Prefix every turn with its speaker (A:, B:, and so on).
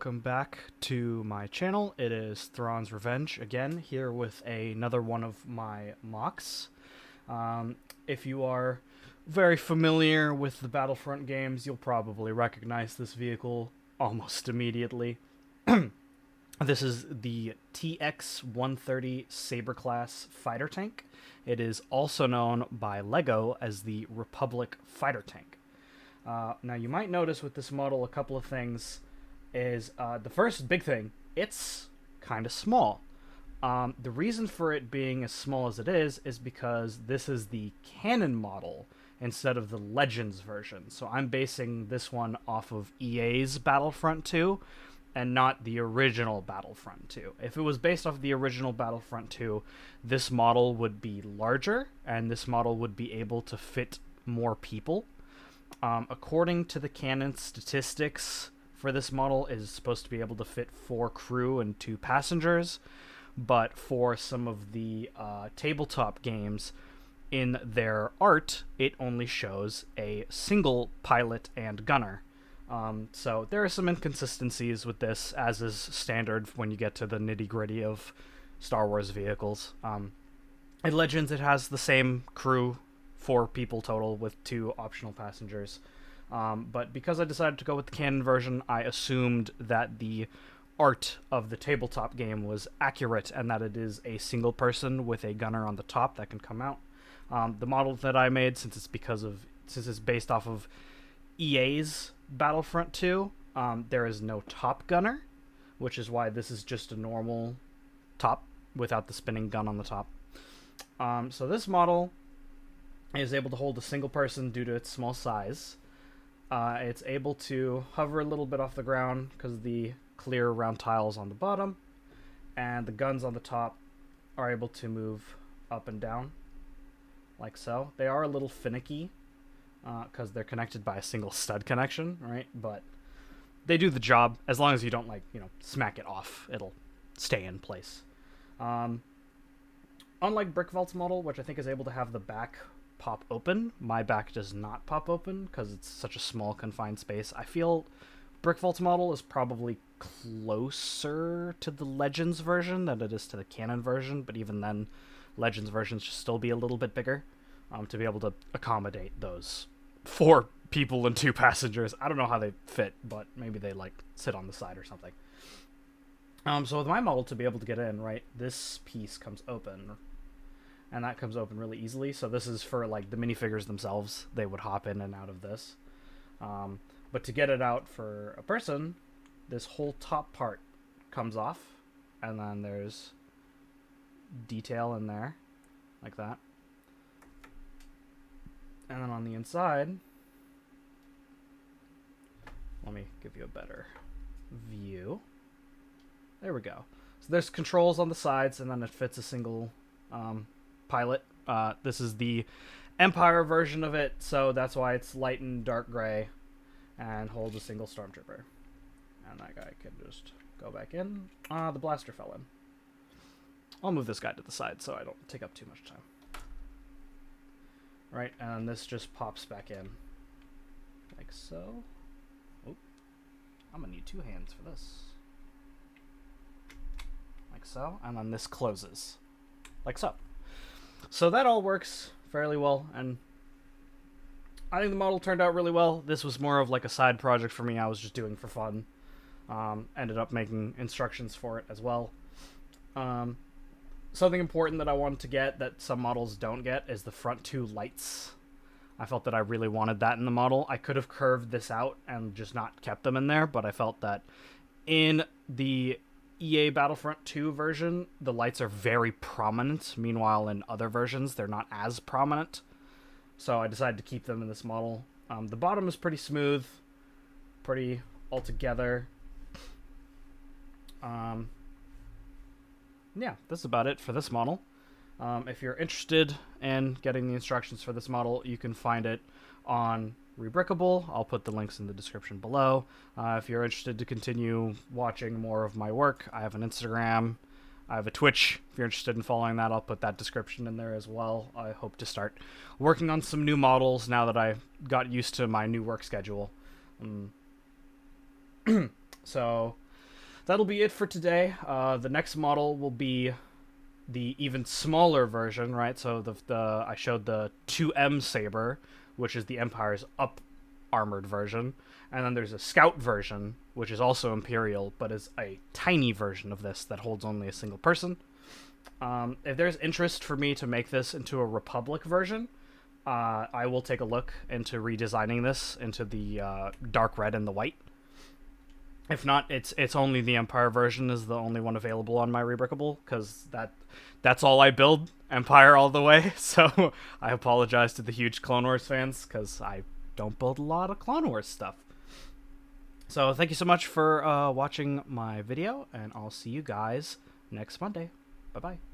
A: welcome back to my channel. It is Thrawn's Revenge again, here with another one of my mocks. If you are very familiar with the Battlefront games, you'll probably recognize this vehicle almost immediately. This is the TX-130 Saber class fighter tank. It is also known by LEGO as the Republic fighter tank. Now you might notice with this model a couple of things. The first big thing, it's kind of small. The reason for it being as small as it is because this is the canon model instead of the Legends version. So I'm basing this one off of EA's Battlefront 2 and not the original Battlefront 2. If it was based off the original Battlefront 2, this model would be larger and this model would be able to fit more people. According to the canon statistics for this model, it is supposed to be able to fit 4 crew and 2 passengers, but for some of the tabletop games, in their art, it only shows a single pilot and gunner. So there are some inconsistencies with this, as is standard when you get to the nitty-gritty of Star Wars vehicles. In Legends, it has the same crew, 4 people total with 2 optional passengers. But because I decided to go with the canon version, I assumed that the art of the tabletop game was accurate and that it is a single person with a gunner on the top that can come out. The model that I made, since it's based off of EA's Battlefront 2, there is no top gunner, which is why this is just a normal top without the spinning gun on the top. So this model is able to hold a single person due to its small size. It's able to hover a little bit off the ground because of the clear round tiles on the bottom, and the guns on the top are able to move up and down, like so. They are a little finicky because they're connected by a single stud connection, right? But they do the job. As long as you don't, smack it off, it'll stay in place. Unlike Brickvault's model, which I think is able to have the back pop open, my back does not pop open because it's such a small confined space. I feel Brickvault's model is probably closer to the Legends version than it is to the canon version, but even then, Legends versions should still be a little bit bigger to be able to accommodate those 4 people and 2 passengers. I don't know how they fit, but maybe they sit on the side or something. So with my model, to be able to get in, right, this piece comes open, and that comes open really easily. So this is for the minifigures themselves. They would hop in and out of this. But to get it out for a person, this whole top part comes off, and then there's detail in there, like that. And then on the inside, let me give you a better view. There we go. So there's controls on the sides, and then it fits a single pilot. This is the Empire version of it, so that's why it's light and dark gray and holds a single stormtrooper. And that guy can just go back in. The blaster fell in. I'll move this guy to the side so I don't take up too much time. Right, and this just pops back in. Like so. Oh, I'm gonna need 2 hands for this. Like so, and then this closes. Like so. So that all works fairly well, and I think the model turned out really well. This was more of a side project for me. I was just doing for fun. Ended up making instructions for it as well. Something important that I wanted to get that some models don't get is the front 2 lights. I felt that I really wanted that in the model. I could have curved this out and just not kept them in there, but I felt that in the EA Battlefront 2 version, the lights are very prominent. Meanwhile, in other versions, they're not as prominent. So I decided to keep them in this model. The bottom is pretty smooth, pretty altogether. Yeah, that's about it for this model. If you're interested in getting the instructions for this model, you can find it on Rebrickable. I'll put the links in the description below. If you're interested to continue watching more of my work, I have an Instagram, I have a Twitch. If you're interested in following that, I'll put that description in there as well. I hope to start working on some new models now that I got used to my new work schedule. So that'll be it for today. The next model will be the even smaller version, right? So the I showed the 2M Saber, which is the Empire's up armored version, and then there's a Scout version, which is also Imperial, but is a tiny version of this that holds only a single person. If there's interest for me to make this into a Republic version, I will take a look into redesigning this into the dark red and the white. If not, it's only the Empire version is the only one available on my Rebrickable, because that's all I build, Empire all the way. So I apologize to the huge Clone Wars fans, because I don't build a lot of Clone Wars stuff. So thank you so much for watching my video, and I'll see you guys next Monday. Bye-bye.